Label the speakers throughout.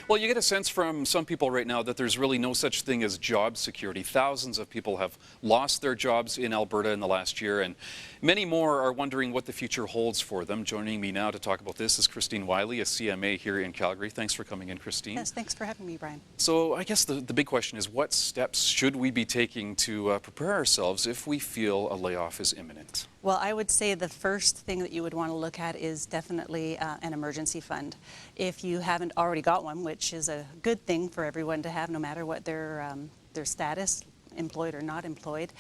Speaker 1: Well, you get a sense from some people right now that there's really no such thing as job security. Thousands of people have lost their jobs in Alberta in the last year, and many more are wondering what the future holds for them. Joining me now to talk about this is Christine Wiley, a CMA here in Calgary. Thanks for coming in, Christine.
Speaker 2: Yes, thanks for having me, Brian.
Speaker 1: So I guess the big question is, what steps should we be taking to prepare ourselves if we feel a layoff is imminent?
Speaker 2: Well, I would say the first thing that you would want to look at is definitely an emergency fund. If you haven't already got one, which is a good thing for everyone to have no matter what their status, employed or not employed,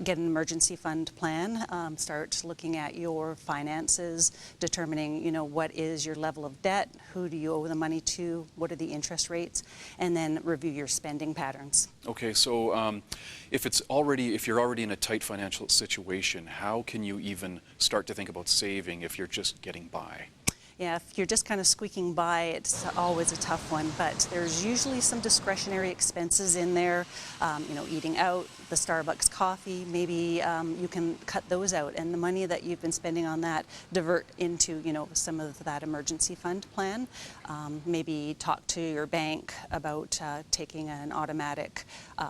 Speaker 2: get an emergency fund plan, start looking at your finances, determining, what is your level of debt, who do you owe the money to, what are the interest rates, and then review your spending patterns.
Speaker 1: Okay, so if you're already in a tight financial situation, how can you even start to think about saving if you're just getting by?
Speaker 2: Yeah, if you're just kind of squeaking by, it's always a tough one, but there's usually some discretionary expenses in there, eating out, the Starbucks coffee, maybe you can cut those out, and the money that you've been spending on that divert into, some of that emergency fund plan. Maybe talk to your bank about taking an automatic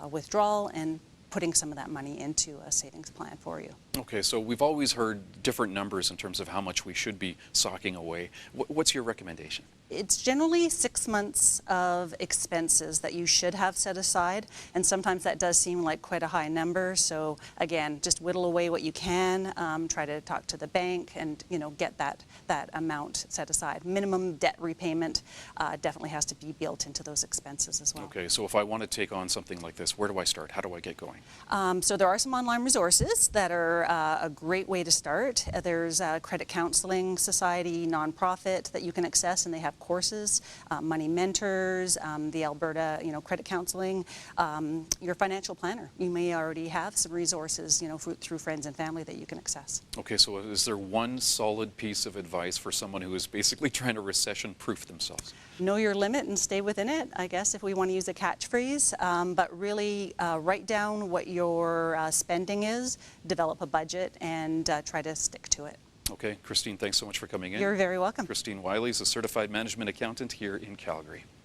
Speaker 2: withdrawal and putting some of that money into a savings plan for you.
Speaker 1: Okay, so we've always heard different numbers in terms of how much we should be socking away. What's your recommendation?
Speaker 2: It's generally 6 months of expenses that you should have set aside, and sometimes that does seem like quite a high number. So again, just whittle away what you can, try to talk to the bank and get that amount set aside. Minimum debt repayment definitely has to be built into those expenses as well.
Speaker 1: Okay, so if I want to take on something like this, where do I start? How do I get going?
Speaker 2: So there are some online resources that are a great way to start. There's a Credit Counseling Society nonprofit that you can access, and they have courses, Money Mentors, the Alberta, Credit Counseling, your financial planner. You may already have some resources, through friends and family that you can access.
Speaker 1: Okay, so is there one solid piece of advice for someone who is basically trying to recession-proof themselves?
Speaker 2: Know your limit and stay within it, I guess, if we want to use a catchphrase, but really write down what your spending is, develop a budget, and try to stick to it.
Speaker 1: Okay, Christine, thanks so much for coming in.
Speaker 2: You're very welcome.
Speaker 1: Christine Wiley is a certified management accountant here in Calgary.